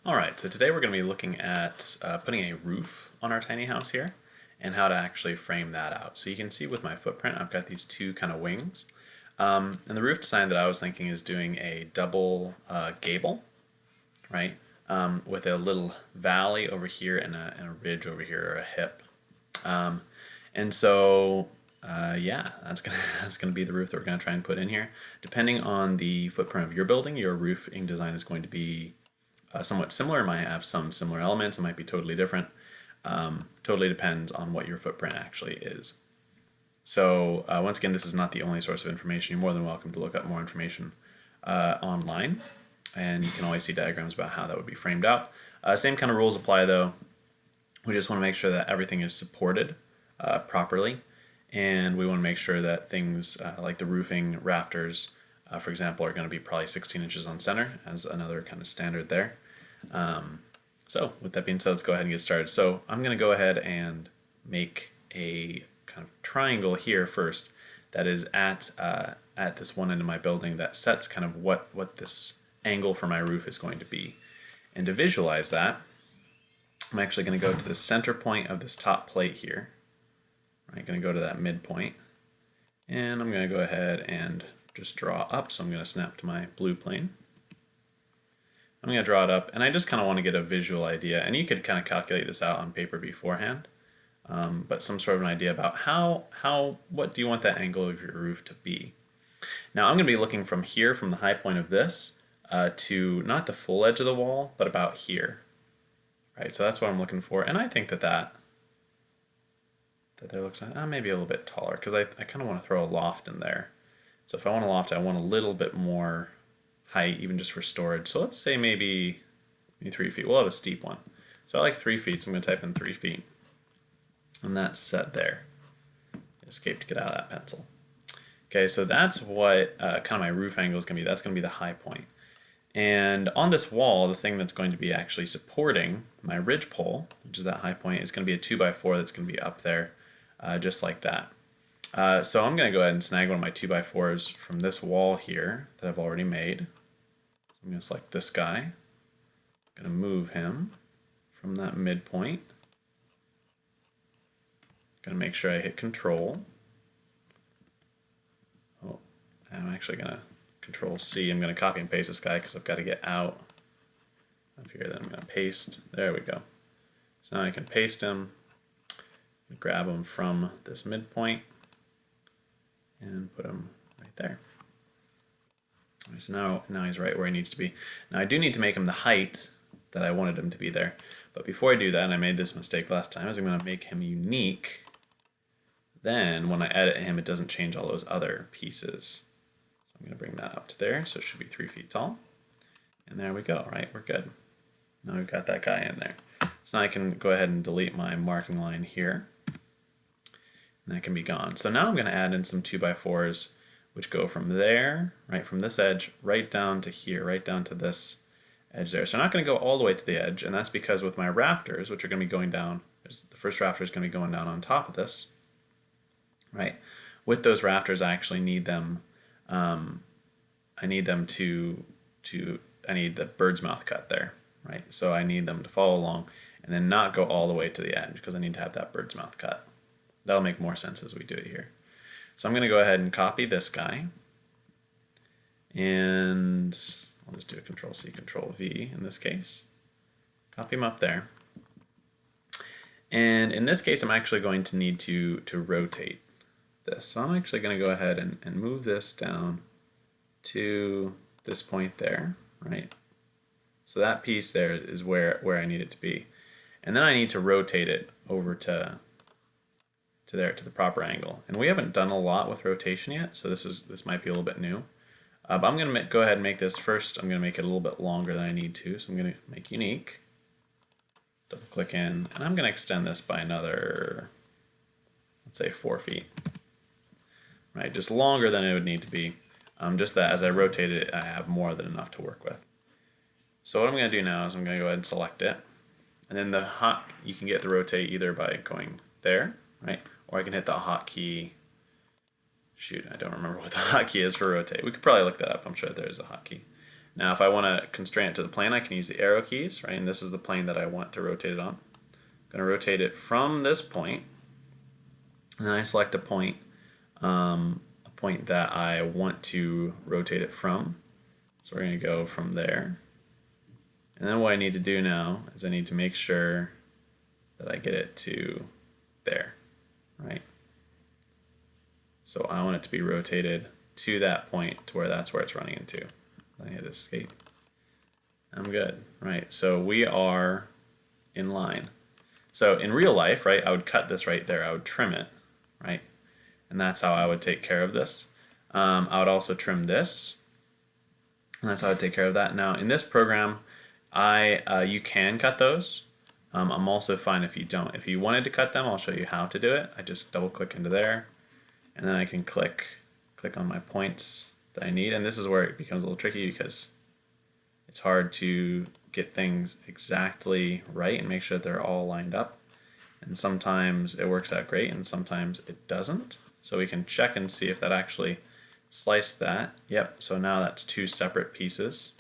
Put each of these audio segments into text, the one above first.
Alright, so today we're going to be looking at putting a roof on our tiny house here and how to actually frame that out. So you can see with my footprint I've got these two kind of wings. And the roof design that I was thinking is doing a double gable, right? With a little valley over here and a ridge over here, or a hip. And so yeah, that's gonna be the roof that we're gonna try and put in here. Depending on the footprint of your building, your roofing design is going to be somewhat similar. It might have some similar elements. It might be totally different. Totally depends on what your footprint actually is. So once again, this is not the only source of information. You're more than welcome to look up more information online, and you can always see diagrams about how that would be framed out. Same kind of rules apply though. We just want to make sure that everything is supported properly, and we want to make sure that things like the roofing rafters, for example, are going to be probably 16 inches on center as another kind of standard there. So with that being said, let's go ahead and get started. So I'm going to go ahead and make a kind of triangle here first that is at this one end of my building that sets kind of what this angle for my roof is going to be. And to visualize that, I'm actually going to go to the center point of this top plate here. I'm going to go to that midpoint, and I'm going to go ahead and just draw up. So I'm going to snap to my blue plane. I'm going to draw it up, and I just kind of want to get a visual idea, and you could kind of calculate this out on paper beforehand, but some sort of an idea about what do you want that angle of your roof to be. Now I'm going to be looking from here, from the high point of this, to not the full edge of the wall, but about here. Right, so that's what I'm looking for, and I think that there looks like maybe a little bit taller, because I kind of want to throw a loft in there. So if I want a loft, I want a little bit more height, even just for storage. So let's say maybe 3 feet. We'll have a steep one. So I like 3 feet, so I'm going to type in 3 feet. And that's set there. Escape to get out of that pencil. Okay, so that's what kind of my roof angle is going to be. That's going to be the high point. And on this wall, the thing that's going to be actually supporting my ridge pole, which is that high point, is going to be a 2x4 that's going to be up there, just like that. So I'm going to go ahead and snag one of my 2x4s from this wall here that I've already made. So I'm going to select this guy. I'm going to move him from that midpoint. Going to make sure I hit Control. Oh, I'm actually going to Control C. I'm going to copy and paste this guy because I've got to get out of here. Then I'm going to paste. There we go. So now I can paste him, grab him from this midpoint, and put him right there. Right, so now he's right where he needs to be. Now I do need to make him the height that I wanted him to be there. But before I do that, and I made this mistake last time, is I'm going to make him unique. Then when I edit him, it doesn't change all those other pieces. So I'm going to bring that up to there, so it should be 3 feet tall. And there we go, right? We're good. Now we've got that guy in there. So now I can go ahead and delete my marking line here. And that can be gone. So now I'm going to add in some 2x4s, which go from there, right, from this edge, right down to here, right down to this edge there. So I'm not going to go all the way to the edge, and that's because with my rafters, which are going to be going down, the first rafter is going to be going down on top of this, right? With those rafters, I actually need them. I need the bird's mouth cut there, right? So I need them to follow along and then not go all the way to the edge because I need to have that bird's mouth cut. That'll make more sense as we do it here. So I'm going to go ahead and copy this guy, and I'll just do a Control-C, Control-V in this case. Copy him up there. And in this case, I'm actually going to need to rotate this. So I'm actually going to go ahead and move this down to this point there, right? So that piece there is where I need it to be. And then I need to rotate it over to there, to the proper angle. And we haven't done a lot with rotation yet, so this might be a little bit new. But I'm going to go ahead and make this first. I'm going to make it a little bit longer than I need to. So I'm going to make unique. Double click in, and I'm going to extend this by another, let's say 4 feet. Right, just longer than it would need to be. Just that as I rotate it, I have more than enough to work with. So what I'm going to do now is I'm going to go ahead and select it. And then you can get the rotate either by going there, right? Or I can hit the hotkey. Shoot, I don't remember what the hotkey is for rotate. We could probably look that up. I'm sure there's a hotkey. Now if I want to constrain it to the plane, I can use the arrow keys, right? And this is the plane that I want to rotate it on. I'm going to rotate it from this point, and then I select a point that I want to rotate it from. So we're going to go from there. And then what I need to do now is I need to make sure that I get it to there, right? So I want it to be rotated to that point to where that's where it's running into. I hit escape. I'm good, right? So we are in line. So in real life, right, I would cut this right there. I would trim it, right? And that's how I would take care of this. I would also trim this, and that's how I would take care of that. Now in this program, you can cut those. I'm also fine if you don't. If you wanted to cut them, I'll show you how to do it. I just double click into there, and then I can click on my points that I need. And this is where it becomes a little tricky because it's hard to get things exactly right and make sure that they're all lined up. And sometimes it works out great and sometimes it doesn't. So we can check and see if that actually sliced that. Yep, so now that's two separate pieces.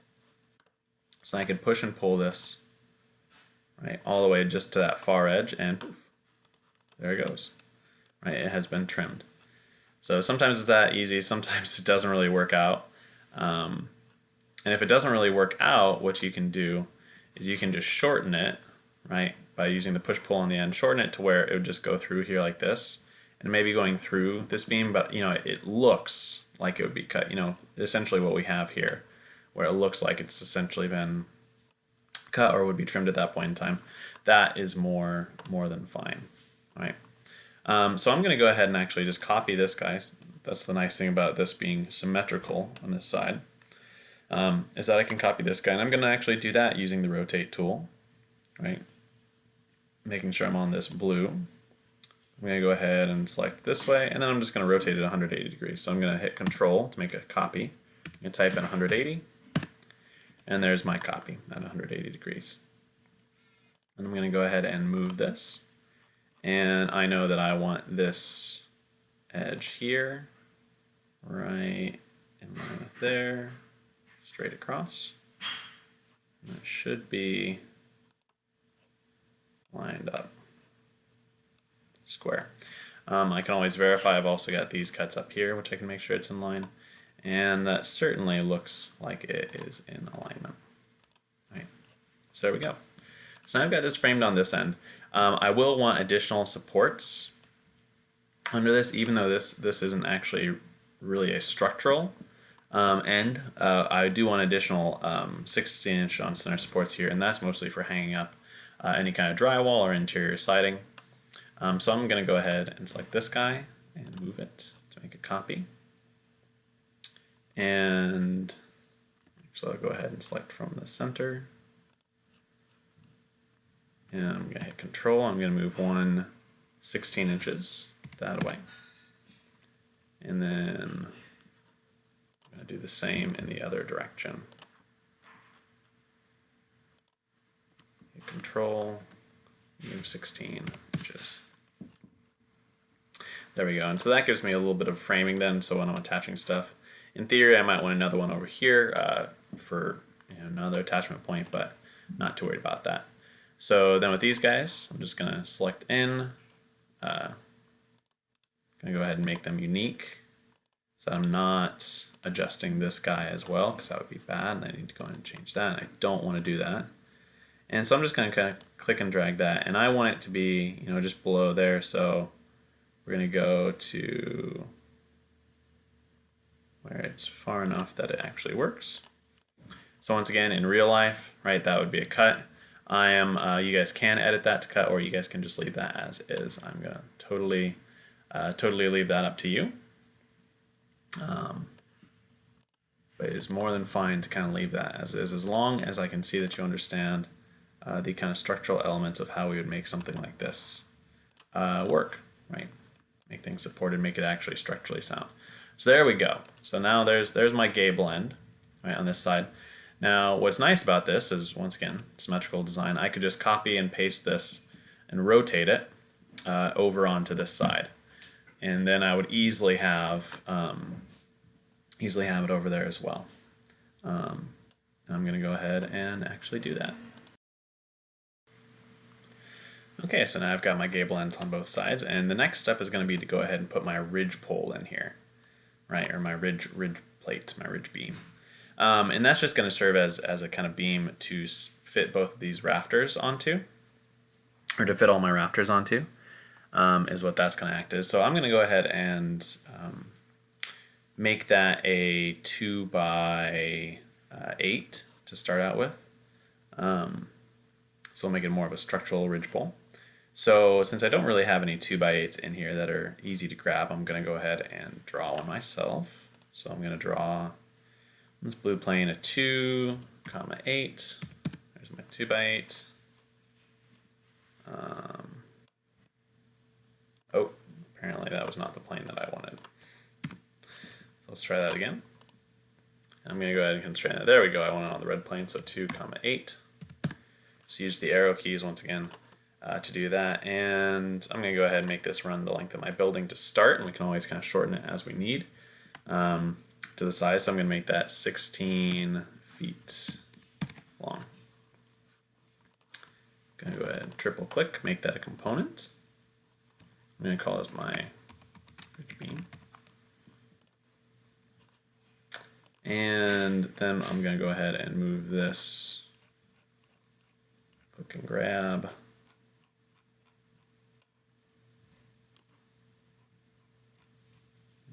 So I can push and pull this right all the way just to that far edge, and poof, there it goes. Right, it has been trimmed. So sometimes it's that easy, sometimes it doesn't really work out. And if it doesn't really work out, what you can do is you can just shorten it, right, by using the push-pull on the end. Shorten it to where it would just go through here like this, and maybe going through this beam, but it looks like it would be cut. Essentially what we have here, where it looks like it's essentially been cut or would be trimmed at that point in time. That is more than fine, right? So I'm going to go ahead and actually just copy this guy. That's the nice thing about this being symmetrical on this side, is that I can copy this guy, and I'm going to actually do that using the rotate tool, right? Making sure I'm on this blue. I'm going to go ahead and select this way, and then I'm just going to rotate it 180 degrees. So I'm going to hit Control to make a copy. I'm going to type in 180, and there's my copy at 180 degrees. And I'm going to go ahead and move this. And I know that I want this edge here, right in line with there, straight across. And it should be lined up, square. I can always verify I've also got these cuts up here, which I can make sure it's in line. And that certainly looks like it is in alignment. Right. So there we go. So now I've got this framed on this end. I will want additional supports under this, even though this isn't actually really a structural end. I do want additional 16-inch on center supports here, and that's mostly for hanging up any kind of drywall or interior siding. So I'm going to go ahead and select this guy and move it to make a copy. And so I'll go ahead and select from the center. And I'm going to hit Control. I'm going to move one 16 inches that way. And then I'm going to do the same in the other direction. Hit Control, move 16 inches. There we go. And so that gives me a little bit of framing then, so when I'm attaching stuff. In theory, I might want another one over here for another attachment point, but not too worried about that. So then with these guys, I'm just going to select in. Going to go ahead and make them unique. So I'm not adjusting this guy as well, because that would be bad, and I need to go ahead and change that. I don't want to do that. And so I'm just going to kind of click and drag that, and I want it to be, just below there. So we're going to go to where it's far enough that it actually works. So once again, in real life, right, that would be a cut. You guys can edit that to cut, or you guys can just leave that as is. I'm gonna totally leave that up to you. But it is more than fine to kind of leave that as is, as long as I can see that you understand the kind of structural elements of how we would make something like this work, right? Make things supported, make it actually structurally sound. So there we go. So now there's my gable end, right, on this side. Now what's nice about this is, once again, symmetrical design. I could just copy and paste this and rotate it over onto this side, and then I would easily have it over there as well. And I'm going to go ahead and actually do that. Okay, so now I've got my gable ends on both sides, and the next step is going to be to go ahead and put my ridge pole in here, right, or my ridge plate, my ridge beam. And that's just going to serve as a kind of beam to fit both of these rafters onto, or to fit all my rafters onto, is what that's going to act as. So I'm going to go ahead and make that a 2 by 8 to start out with. So we'll make it more of a structural ridge pole. So since I don't really have any 2 by 8s in here that are easy to grab, I'm going to go ahead and draw one myself. So I'm going to draw on this blue plane a 2, 8. There's my 2 by 8. Oh, apparently that was not the plane that I wanted. Let's try that again. I'm going to go ahead and constrain that. There we go. I want it on the red plane, so 2, 8. Just use the arrow keys once again to do that. And I'm going to go ahead and make this run the length of my building to start, and we can always kind of shorten it as we need to the size. So I'm going to make that 16 feet long. I'm going to go ahead and triple click, make that a component. I'm going to call this my ridge beam. And then I'm going to go ahead and move this, click and grab.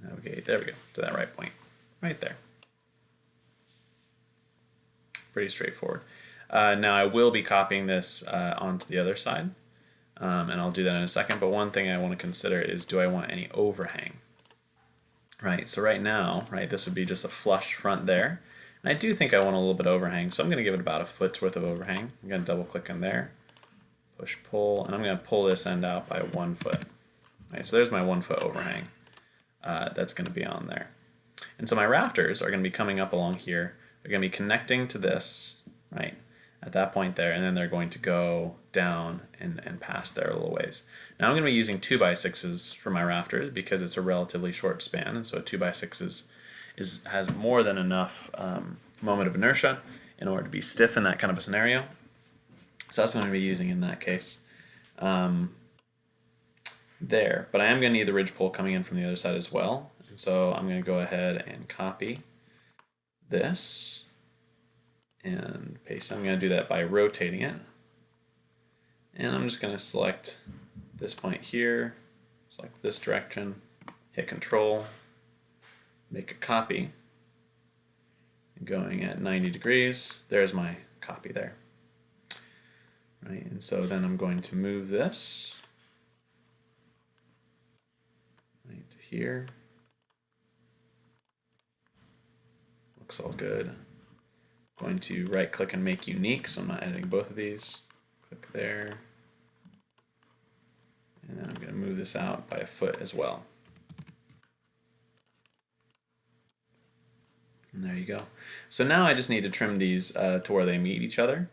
Navigate, there we go, to that right point, right there. Pretty straightforward. Now I will be copying this onto the other side, and I'll do that in a second, but one thing I want to consider is, do I want any overhang? Right, so right now, right, this would be just a flush front there. And I do think I want a little bit of overhang, so I'm going to give it about a foot's worth of overhang. I'm going to double click in there, push, pull, and I'm going to pull this end out by 1 foot. Right, so there's my 1 foot overhang that's going to be on there. And so my rafters are going to be coming up along here. They're going to be connecting to this, right, at that point there, and then they're going to go down and pass there a little ways. Now I'm going to be using 2 by 6s for my rafters because it's a relatively short span, and so a 2 by 6 has more than enough moment of inertia in order to be stiff in that kind of a scenario. So that's what I'm going to be using in that case there. But I am going to need the ridge pole coming in from the other side as well, and so I'm going to go ahead and copy this and paste. I'm going to do that by rotating it, and I'm just going to select this point here, select this direction, hit Control, make a copy, going at 90 degrees. There's my copy there. Right, and so then I'm going to move this right to here. Looks all good. Going to right click and make unique, so I'm not editing both of these. Click there. And then I'm going to move this out by a foot as well. And there you go. So now I just need to trim these to where they meet each other.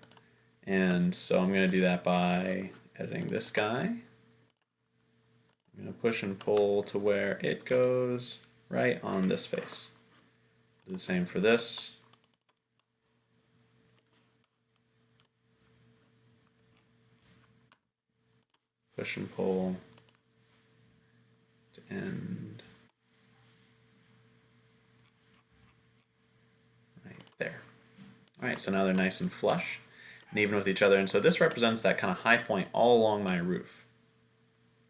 And so I'm going to do that by editing this guy. I'm going to push and pull to where it goes right on this face. Do the same for this. Push and pull to end right there. All right, so now they're nice and flush and even with each other. And so this represents that kind of high point all along my roof,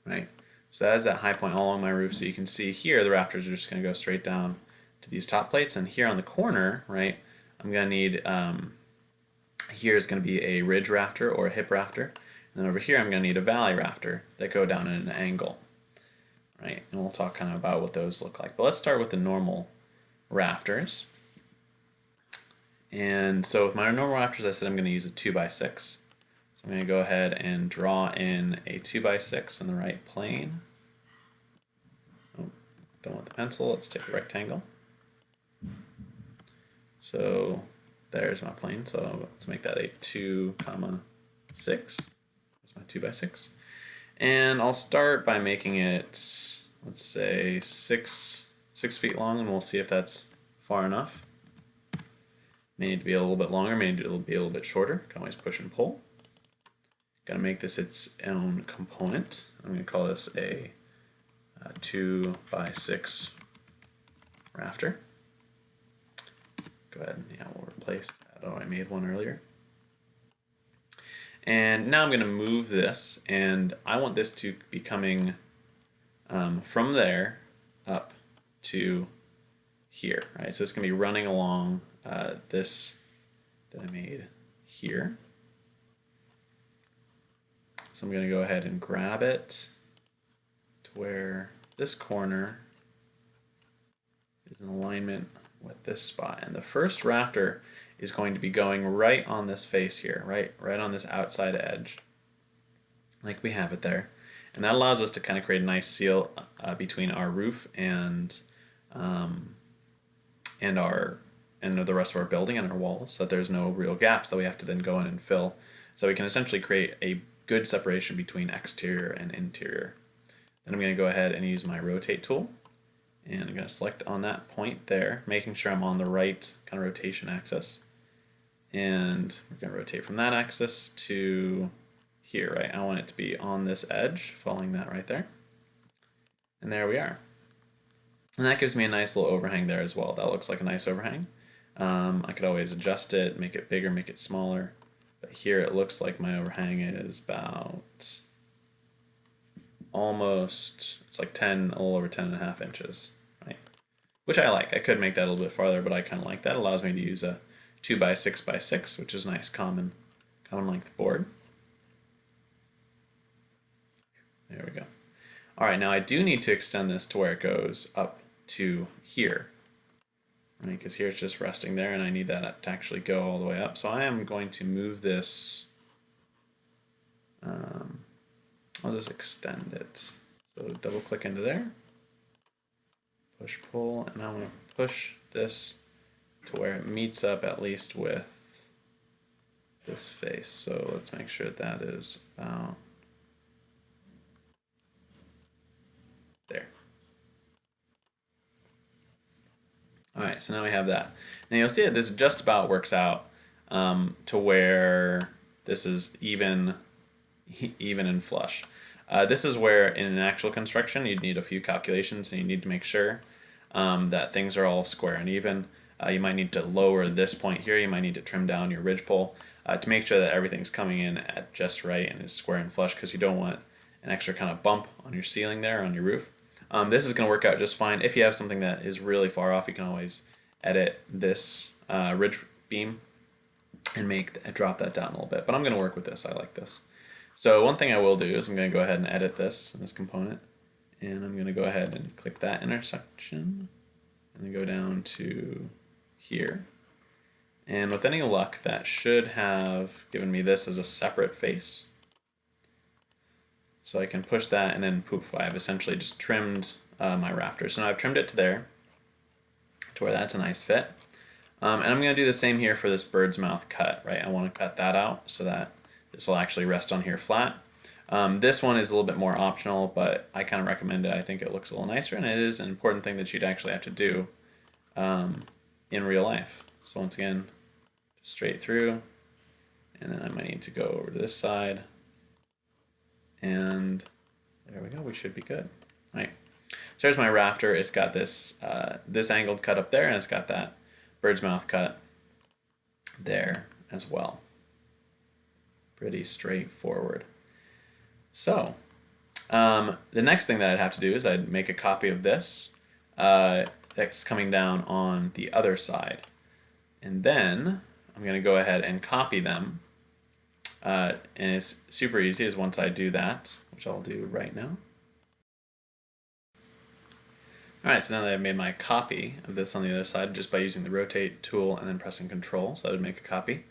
right? So that is that high point all along my roof. So you can see here the rafters are just going to go straight down to these top plates. And here on the corner, right, I'm going to need, here is going to be a ridge rafter or a hip rafter. And then over here I'm going to need a valley rafter that go down at an angle, right? And we'll talk kind of about what those look like. But let's start with the normal rafters. And so with my normal rafters, I said I'm going to use a 2 by 6. So I'm going to go ahead and draw in a 2 by 6 in the right plane. Oh, don't want the pencil, let's take the rectangle. So there's my plane, so let's make that a 2, 6. There's my 2 by 6. And I'll start by making it, let's say 6 feet long, and we'll see if that's far enough. May need to be a little bit longer, may need to be a little bit shorter. Can always push and pull. Got to make this its own component. I'm going to call this a 2x6 rafter. Go ahead and we'll replace that. Oh, I made one earlier. And now I'm going to move this, and I want this to be coming from there up to here, right? So it's going to be running along this that I made here. So I'm going to go ahead and grab it to where this corner is in alignment with this spot. And the first rafter is going to be going right on this face here, right on this outside edge, like we have it there. And that allows us to kind of create a nice seal between our roof and the rest of our building and our walls, so that there's no real gaps that we have to then go in and fill. So we can essentially create a good separation between exterior and interior. Then I'm going to go ahead and use my rotate tool, and I'm going to select on that point there, making sure I'm on the right kind of rotation axis. And we're going to rotate from that axis to here, right? I want it to be on this edge, following that right there. And there we are. And that gives me a nice little overhang there as well. That looks like a nice overhang. I could always adjust it, make it bigger, make it smaller. But here it looks like my overhang is about almost, it's like a little over 10.5 inches, right? Which I like. I could make that a little bit farther, but I kind of like that. It allows me to use a 2x6x6, which is a nice common length board. There we go. All right, now I do need to extend this to where it goes up to here, right? Because here it's just resting there, and I need that to actually go all the way up. So I am going to move this. I'll just extend it. So double click into there, push pull, and I want to push this to where it meets up at least with this face. So let's make sure that is about there. All right, so now we have that. Now you'll see that this just about works out to where this is even and flush. This is where in an actual construction you'd need a few calculations, and you need to make sure that things are all square and even. You might need to lower this point here. You might need to trim down your ridge pole to make sure that everything's coming in at just right and is square and flush, because you don't want an extra kind of bump on your ceiling there, on your roof. This is going to work out just fine. If you have something that is really far off, you can always edit this ridge beam and drop that down a little bit. But I'm going to work with this. I like this. So one thing I will do is I'm going to go ahead and edit this component, and I'm going to go ahead and click that intersection and then go down to here. And with any luck, that should have given me this as a separate face. So I can push that, and then poof, I've essentially just trimmed my rafter. So now I've trimmed it to there, to where that's a nice fit. And I'm going to do the same here for this bird's mouth cut, right? I want to cut that out so that this will actually rest on here flat. This one is a little bit more optional, but I kind of recommend it. I think it looks a little nicer, and it is an important thing that you'd actually have to do in real life. So once again, just straight through, and then I might need to go over to this side, and there we go. We should be good. All right. So there's my rafter. It's got this this angled cut up there, and it's got that bird's mouth cut there as well. Pretty straightforward. So the next thing that I'd have to do is I'd make a copy of this that's coming down on the other side. And then I'm going to go ahead and copy them. And it's super easy is once I do that, which I'll do right now. Alright, so now that I've made my copy of this on the other side, just by using the rotate tool and then pressing Control, so that would make a copy,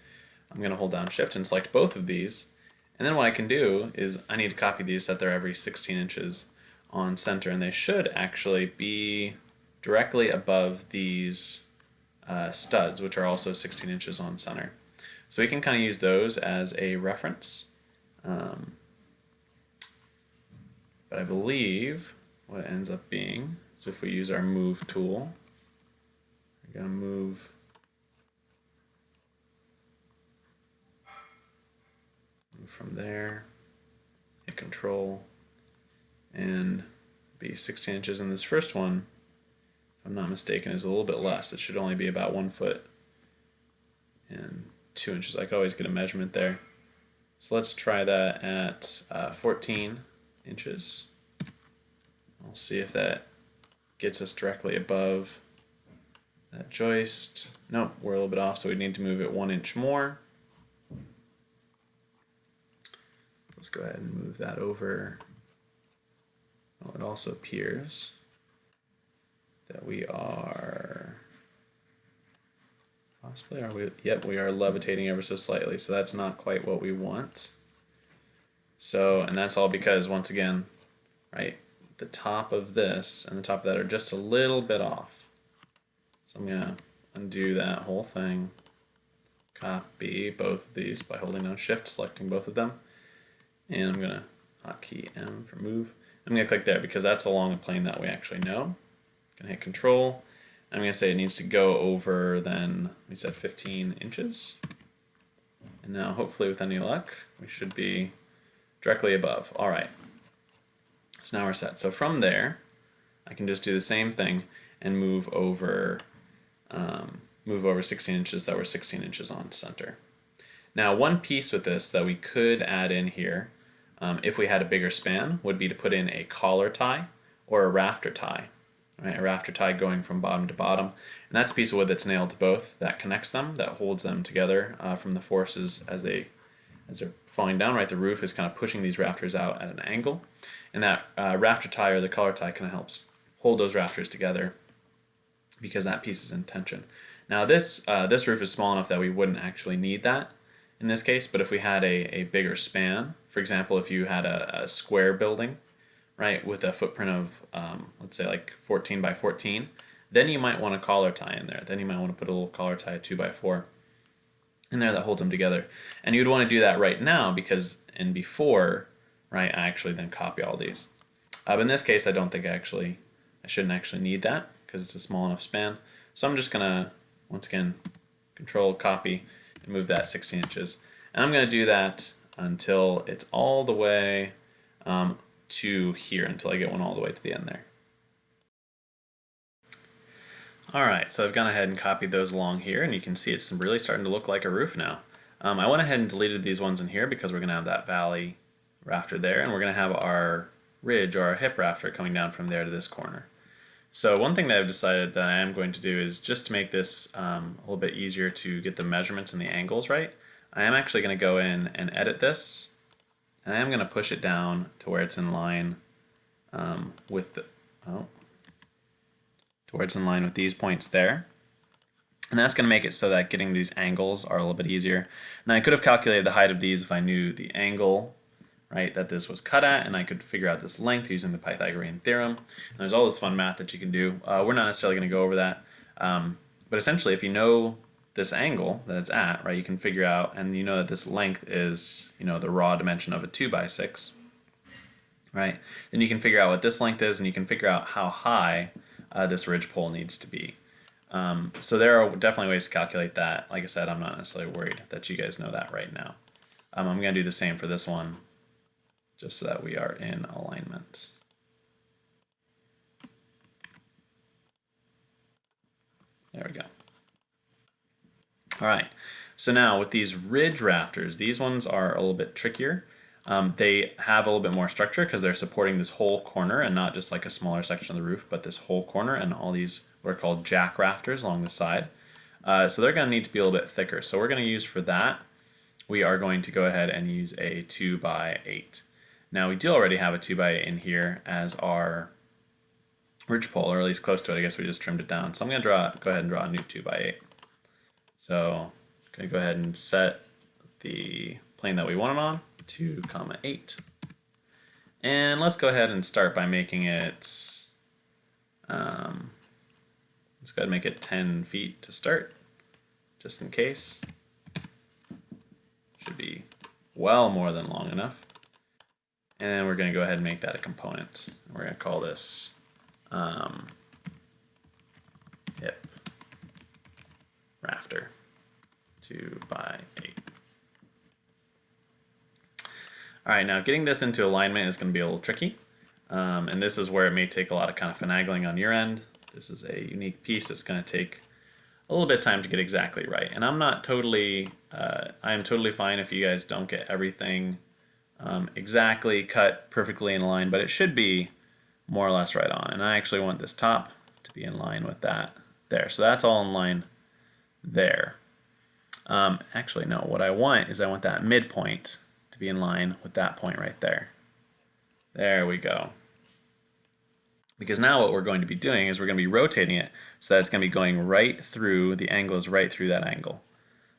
I'm going to hold down Shift and select both of these. And then what I can do is I need to copy these so that they're every 16 inches on center, and they should actually be directly above these studs, which are also 16 inches on center. So we can kind of use those as a reference. But I believe what it ends up being is if we use our move tool, we're going to move move from there, hit control, and be 16 inches. And this first one, if I'm not mistaken, is a little bit less. It should only be about 1 foot and 2 inches. I could always get a measurement there. So let's try that at 14 inches. We'll see if that gets us directly above that joist. Nope, we're a little bit off, so we need to move it 1 inch more. Let's go ahead and move that over. Oh, it also appears that we are possibly, are we? Yep, we are levitating ever so slightly, so that's not quite what we want. So, and that's all because, once again, right, the top of this and the top of that are just a little bit off. So I'm gonna undo that whole thing, copy both of these by holding down Shift, selecting both of them, and I'm gonna hotkey M for move. I'm gonna click there because that's along a plane that we actually know. I'm gonna hit Control. I'm gonna say it needs to go over then, we said 15 inches. And now hopefully with any luck, we should be directly above. All right, so now we're set. So from there, I can just do the same thing and move over 16 inches that were 16 inches on center. Now one piece with this that we could add in here, if we had a bigger span, would be to put in a collar tie or a rafter tie. Right, a rafter tie going from bottom to bottom, and that's a piece of wood that's nailed to both, that connects them, that holds them together from the forces as they're falling down. Right, the roof is kind of pushing these rafters out at an angle, and that rafter tie or the collar tie kind of helps hold those rafters together because that piece is in tension. Now this roof is small enough that we wouldn't actually need that in this case, but if we had a bigger span, for example, if you had a square building, right, with a footprint of, let's say like 14 by 14, then you might want a collar tie in there. Then you might want to put a little collar tie 2x4 in there that holds them together. And you'd want to do that right now because in before, right, I actually then copy all these. But in this case, I don't think I shouldn't actually need that because it's a small enough span. So I'm just gonna, once again, Control, copy, and move that 16 inches. And I'm gonna do that until it's all the way to here, until I get one all the way to the end there. Alright, so I've gone ahead and copied those along here, and you can see it's really starting to look like a roof now. I went ahead and deleted these ones in here because we're going to have that valley rafter there, and we're going to have our ridge or our hip rafter coming down from there to this corner. So one thing that I've decided that I am going to do is just to make this a little bit easier to get the measurements and the angles right, I am actually going to go in and edit this, and I am going to push it down to where it's in line with the, to where it's in line with these points there. And that's going to make it so that getting these angles are a little bit easier. Now I could have calculated the height of these if I knew the angle, right, that this was cut at, and I could figure out this length using the Pythagorean theorem. And there's all this fun math that you can do. We're not necessarily going to go over that, but essentially if you know this angle that it's at, right, you can figure out, and you know that this length is, you know, the raw dimension of a 2x6, right, then you can figure out what this length is, and you can figure out how high this ridge pole needs to be. So there are definitely ways to calculate that. Like I said, I'm not necessarily worried that you guys know that right now. I'm going to do the same for this one, just so that we are in alignment. There we go. All right, so now with these ridge rafters, these ones are a little bit trickier. They have a little bit more structure because they're supporting this whole corner and not just like a smaller section of the roof, but this whole corner and all these what are called jack rafters along the side. So they're going to need to be a little bit thicker. So we're going to use for that, we are going to go ahead and use a 2x8. Now we do already have a 2x8 in here as our ridge pole, or at least close to it. I guess we just trimmed it down. So I'm going to go ahead and draw a new 2x8. So I'm going to go ahead and set the plane that we want it on, 2, 8. And let's go ahead and start by making it, let's go ahead and make it 10 feet to start, just in case. Should be well more than long enough. And then we're going to go ahead and make that a component. We're going to call this hip rafter 2x8. All right, now getting this into alignment is going to be a little tricky. And this is where it may take a lot of kind of finagling on your end. This is a unique piece. It's going to take a little bit of time to get exactly right. And I'm not totally, I am totally fine if you guys don't get everything exactly cut perfectly in line, but it should be more or less right on. And I actually want this top to be in line with that there. So that's all in line there. Actually, no, what I want is I want that midpoint to be in line with that point right there. There we go. Because now what we're going to be doing is we're going to be rotating it so that it's going to be going right through, the angle is right through that angle,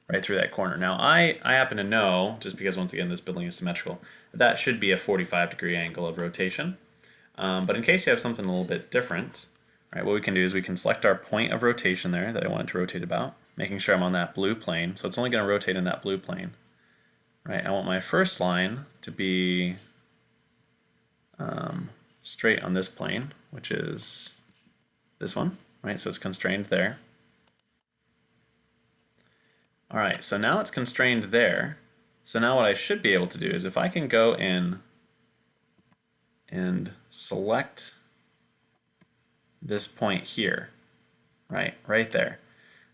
right through that corner. Now I happen to know, just because once again this building is symmetrical, that should be a 45-degree angle of rotation. But in case you have something a little bit different, right, what we can do is we can select our point of rotation there that I want it to rotate about, making sure I'm on that blue plane. So it's only going to rotate in that blue plane. Right, I want my first line to be straight on this plane, which is this one, right? So it's constrained there. All right, so now it's constrained there. So now what I should be able to do is if I can go in and select this point here, right there,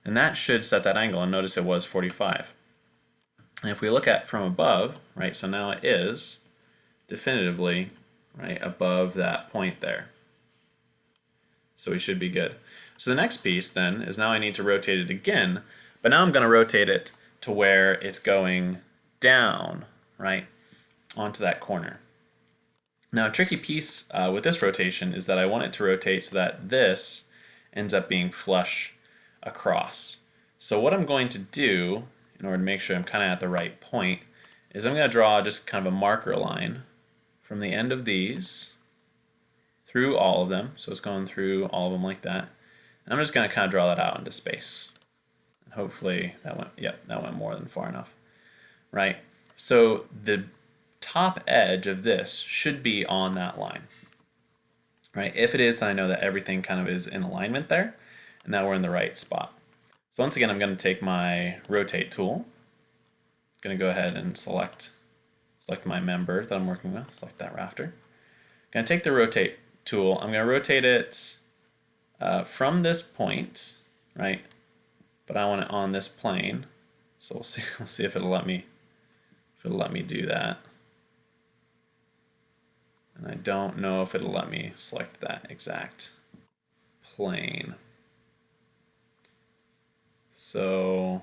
and that should set that angle, and notice it was 45. And if we look at from above, right, so now it is definitively right above that point there. So we should be good. So the next piece then is now I need to rotate it again, but now I'm going to rotate it to where it's going down, right, onto that corner. Now a tricky piece with this rotation is that I want it to rotate so that this ends up being flush across. So what I'm going to do in order to make sure I'm kind of at the right point is I'm going to draw just kind of a marker line from the end of these through all of them. So it's going through all of them like that. And I'm just going to kind of draw that out into space. And hopefully that went, yep, that went more than far enough. Right? So the top edge of this should be on that line. Right? If it is, then I know that everything kind of is in alignment there. And now we're in the right spot. So once again, I'm going to take my rotate tool. I'm going to go ahead and select my member that I'm working with, select that rafter. I'm going to take the rotate tool. I'm going to rotate it from this point, right? But I want it on this plane. So we'll see if it'll let me do that. And I don't know if it'll let me select that exact plane. So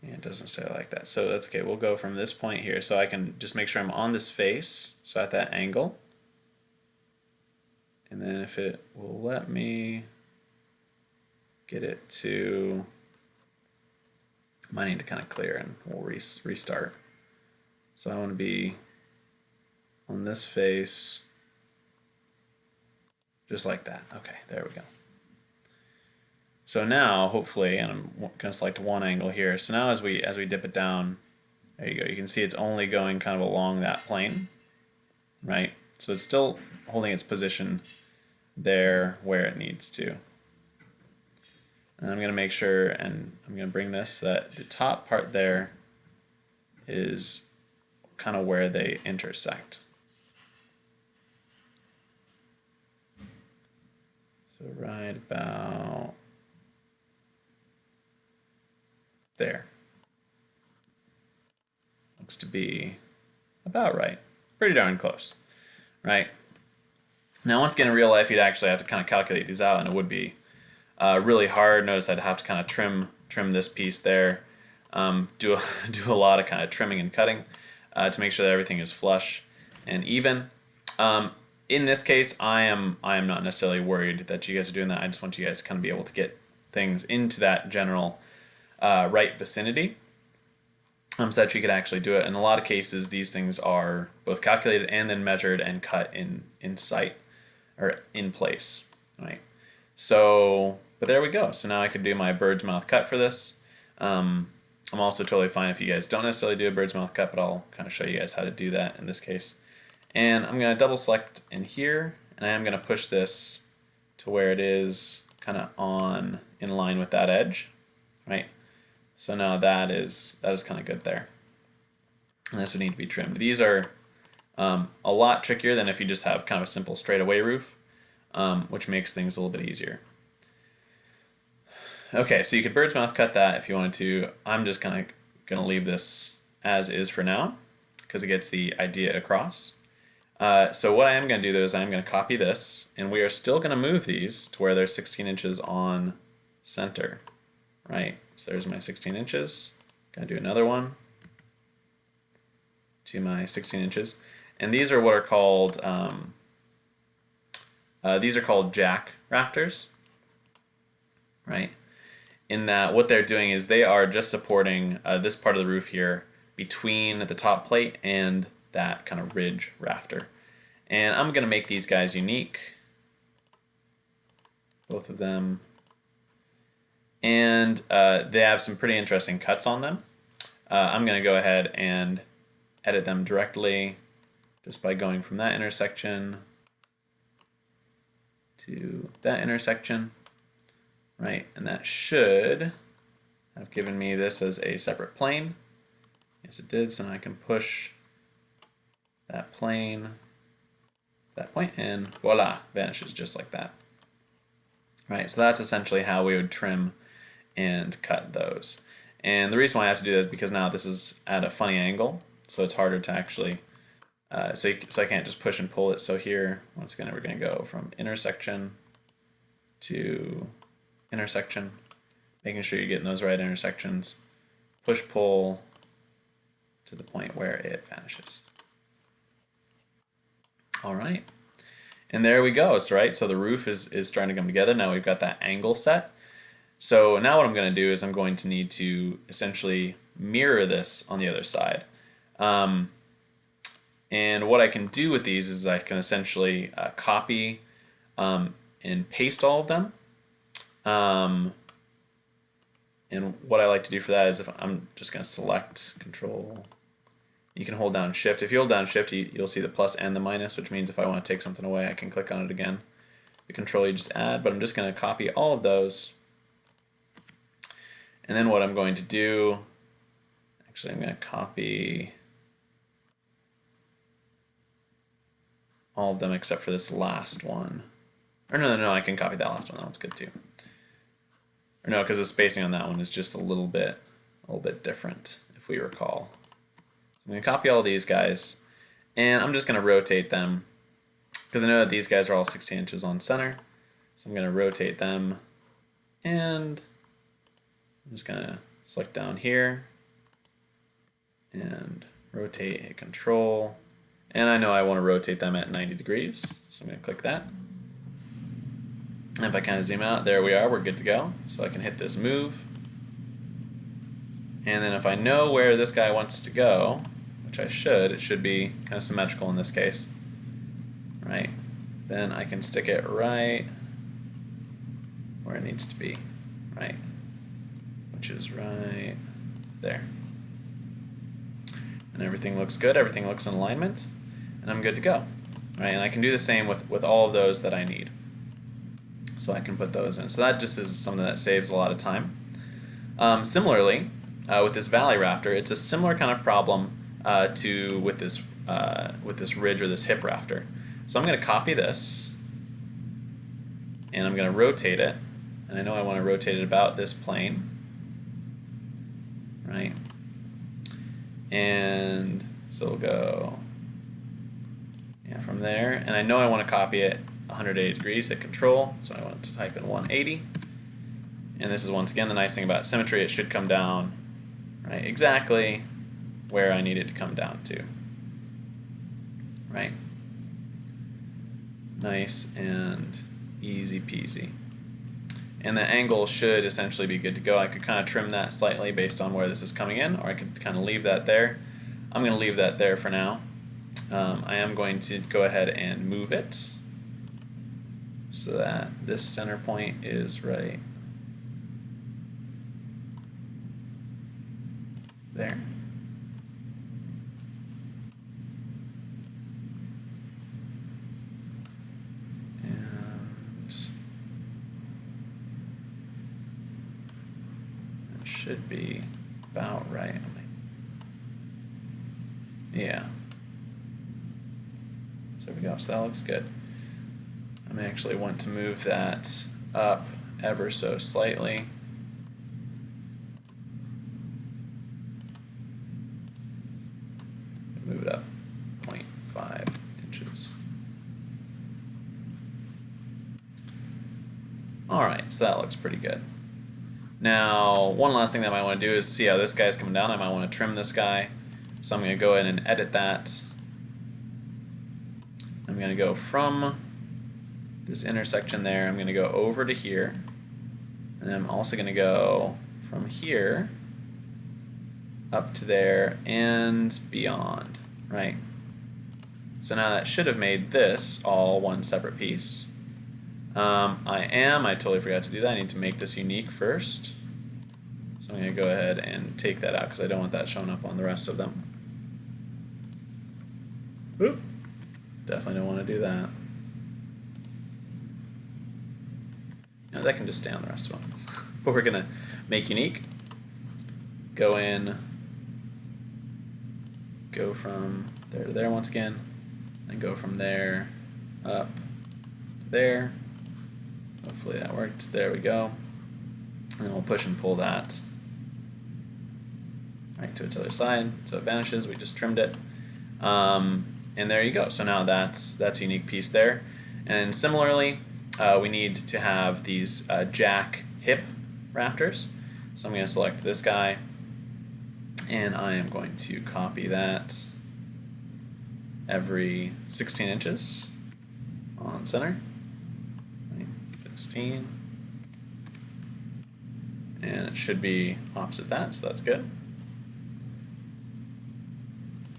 yeah, it doesn't say like that. So that's okay. We'll go from this point here. So I can just make sure I'm on this face, so at that angle. And then if it will let me get it to, I might need to kind of clear and we'll restart. So I want to be on this face, just like that. Okay, there we go. So now, hopefully, and I'm going to select one angle here. So now as we dip it down, there you go. You can see it's only going kind of along that plane, right? So it's still holding its position there where it needs to. And I'm going to make sure, and I'm going to bring this, that the top part there is kind of where they intersect. So right about there. Looks to be about right. Pretty darn close, right? Now once again in real life you'd actually have to kind of calculate these out, and it would be really hard. Notice I'd have to kind of trim this piece there, do a lot of kind of trimming and cutting to make sure that everything is flush and even. In this case, I am not necessarily worried that you guys are doing that. I just want you guys to kind of be able to get things into that general right vicinity, so that you could actually do it. In a lot of cases, these things are both calculated and then measured and cut in sight or in place, right? So But there we go. So now I could do my bird's mouth cut for this. I'm also totally fine if you guys don't necessarily do a bird's mouth cut, but I'll kind of show you guys how to do that in this case. And I'm going to double select in here, and I am going to push this to where it is kind of in line with that edge, right? So now that is kind of good there. And this would need to be trimmed. These are a lot trickier than if you just have kind of a simple straightaway roof, which makes things a little bit easier. Okay, so you could bird's mouth cut that if you wanted to. I'm just kind of going to leave this as is for now because it gets the idea across. So what I am going to do though is I'm going to copy this, and we are still going to move these to where they're 16 inches on center, right? So there's my 16 inches. Going to do another one to my 16 inches, and these are what are called jack rafters, right? In that what they're doing is they are just supporting this part of the roof here between the top plate and that kind of ridge rafter. And I'm going to make these guys unique, both of them. And they have some pretty interesting cuts on them. I'm going to go ahead and edit them directly just by going from that intersection to that intersection. Right, and that should have given me this as a separate plane. Yes, it did, so now I can push that plane, that point, and voila, vanishes just like that. Right, so that's essentially how we would trim and cut those. And the reason why I have to do this is because now this is at a funny angle, so it's harder to actually, so I can't just push and pull it. So here, once again, we're going to go from intersection to intersection, making sure you're getting those right intersections, push pull to the point where it vanishes. All right, and there we go. So right, so the roof is starting to come together. Now we've got that angle set. So now what I'm going to do is I'm going to need to essentially mirror this on the other side. And what I can do with these is I can essentially copy and paste all of them. And what I like to do for that is if I'm just going to select Control, you can hold down Shift. If you hold down Shift, you'll see the plus and the minus, which means if I want to take something away, I can click on it again. The Control you just add, but I'm just going to copy all of those. And then what I'm going to do, actually I'm going to copy all of them except for this last one. Or no, I can copy that last one. That one's good too. Or no, because the spacing on that one is just a little bit different, if we recall. So I'm going to copy all these guys, and I'm just going to rotate them, because I know that these guys are all 16 inches on center. So I'm going to rotate them, and I'm just going to select down here, and rotate, hit Control, and I know I want to rotate them at 90 degrees, so I'm going to click that. And if I kind of zoom out, there we are, we're good to go. So I can hit this move. And then if I know where this guy wants to go, which I should, it should be kind of symmetrical in this case, right? Then I can stick it right where it needs to be, right? Which is right there. And everything looks good, everything looks in alignment, and I'm good to go, right? And I can do the same with all of those that I need. So I can put those in. So that just is something that saves a lot of time. Similarly, with this valley rafter, it's a similar kind of problem with this ridge or this hip rafter. So I'm going to copy this, and I'm going to rotate it. And I know I want to rotate it about this plane, right? And so we'll go from there. And I know I want to copy it 180 degrees, hit Control, so I want to type in 180. And this is once again the nice thing about symmetry, it should come down right exactly where I need it to come down to. Right? Nice and easy peasy. And the angle should essentially be good to go. I could kind of trim that slightly based on where this is coming in, or I could kind of leave that there. I'm going to leave that there for now. I am going to go ahead and move it so that this center point is right there. And it should be about right. Yeah. So there we go. So that looks good. I actually want to move that up ever so slightly. Move it up 0.5 inches. Alright, so that looks pretty good. Now, one last thing that I might want to do is see how this guy's coming down. I might want to trim this guy. So I'm going to go ahead and edit that. I'm going to go from this intersection there, I'm going to go over to here. And I'm also going to go from here up to there and beyond, right? So now that should have made this all one separate piece. I totally forgot to do that. I need to make this unique first. So I'm going to go ahead and take that out because I don't want that showing up on the rest of them. Oop. Definitely don't want to do that. No, that can just stay on the rest of them. But we're going to make unique. Go in. Go from there to there once again. And go from there up to there. Hopefully that worked. There we go. And we'll push and pull that right to its other side. So it vanishes. We just trimmed it. And there you go. So now that's a unique piece there. And similarly, we need to have these jack hip rafters. So I'm going to select this guy, and I am going to copy that every 16 inches on center. 16. And it should be opposite that, so that's good.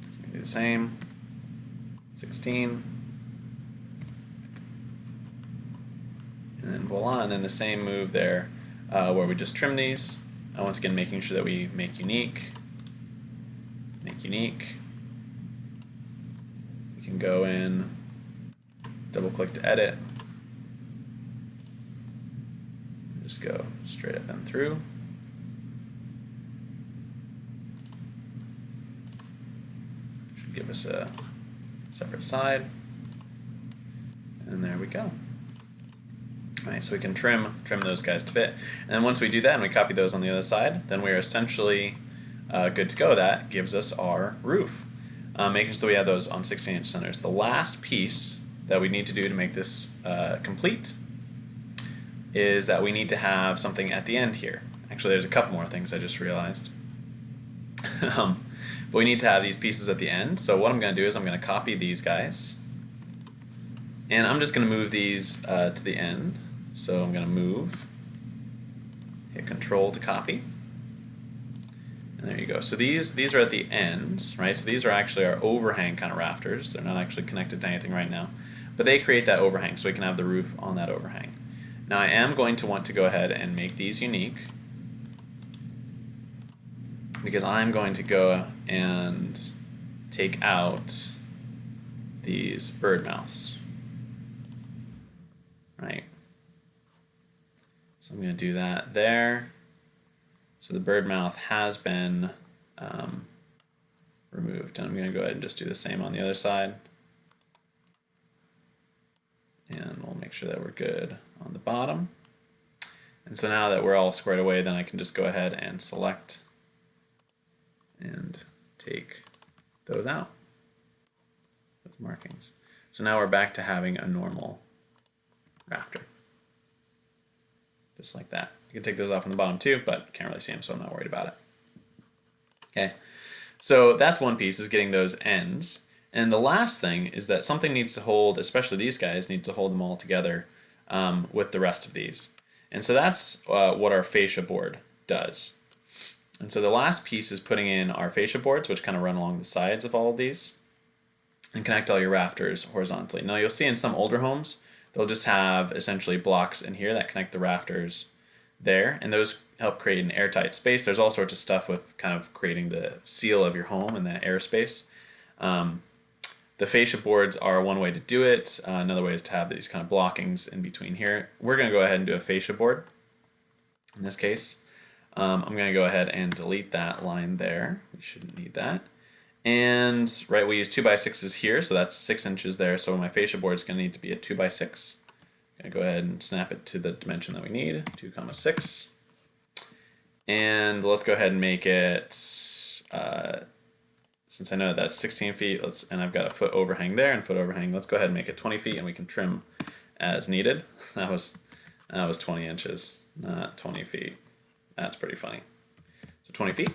So we can do the same. 16. And then voila, and then the same move there where we just trim these. Once again, making sure that we make unique. Make unique. We can go in, double click to edit. Just go straight up and through. Should give us a separate side. And there we go. Alright, so we can trim those guys to fit. And then once we do that and we copy those on the other side, then we're essentially good to go. That gives us our roof. Making sure that we have those on 16-inch centers. The last piece that we need to do to make this complete is that we need to have something at the end here. Actually, there's a couple more things I just realized. But we need to have these pieces at the end. So what I'm going to do is I'm going to copy these guys. And I'm just going to move these to the end. So I'm going to move, hit Control to copy. And there you go. So these are at the ends, right? So these are actually our overhang kind of rafters. They're not actually connected to anything right now. But they create that overhang, so we can have the roof on that overhang. Now I am going to want to go ahead and make these unique, because I'm going to go and take out these bird mouths, right? So I'm going to do that there. So the bird mouth has been removed, and I'm going to go ahead and just do the same on the other side. And we'll make sure that we're good on the bottom. And so now that we're all squared away, then I can just go ahead and select and take those out, those markings. So now we're back to having a normal rafter, just like that. You can take those off on the bottom too, but you can't really see them, so I'm not worried about it. Okay, so that's one piece, is getting those ends. And the last thing is that something needs to hold, especially these guys, need to hold them all together with the rest of these. And so that's what our fascia board does. And so the last piece is putting in our fascia boards, which kind of run along the sides of all of these, and connect all your rafters horizontally. Now you'll see in some older homes, they'll just have essentially blocks in here that connect the rafters there, and those help create an airtight space. There's all sorts of stuff with kind of creating the seal of your home and that airspace. The fascia boards are one way to do it. Another way is to have these kind of blockings in between here. We're going to go ahead and do a fascia board in this case. I'm going to go ahead and delete that line there. We shouldn't need that. And right, we use 2x6s here, so that's 6 inches there. So my fascia board is going to need to be a 2x6. I'm going to go ahead and snap it to the dimension that we need, 2,6. And let's go ahead and make it, since I know that's 16 feet, and I've got a foot overhang there and foot overhang, let's go ahead and make it 20 feet and we can trim as needed. That was 20 inches, not 20 feet. That's pretty funny. So 20 feet.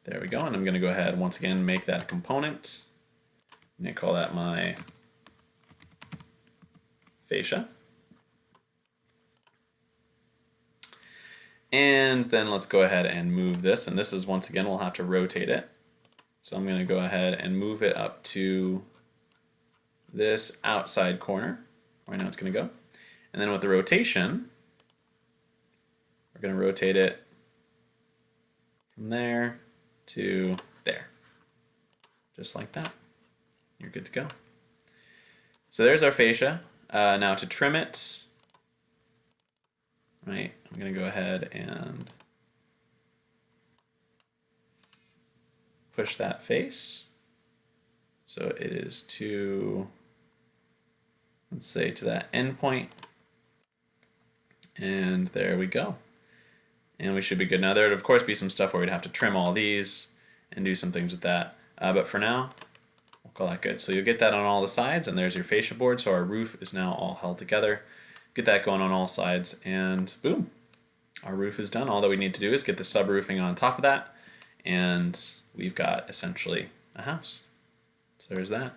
There we go. And I'm going to go ahead and once again make that a component. I'm going to call that my fascia. And then let's go ahead and move this. And this is, once again, we'll have to rotate it. So I'm going to go ahead and move it up to this outside corner where I know it's going to go. And then with the rotation, we're going to rotate it from there to there. Just like that. You're good to go. So there's our fascia. Now to trim it, right, I'm going to go ahead and push that face. So it is to, let's say, to that end point. And there we go. And we should be good. Now there would of course be some stuff where we'd have to trim all these and do some things with that. But for now, we'll call that good. So you'll get that on all the sides, and there's your fascia board. So our roof is now all held together. Get that going on all sides, and boom, our roof is done. All that we need to do is get the subroofing on top of that, and we've got essentially a house. So there's that.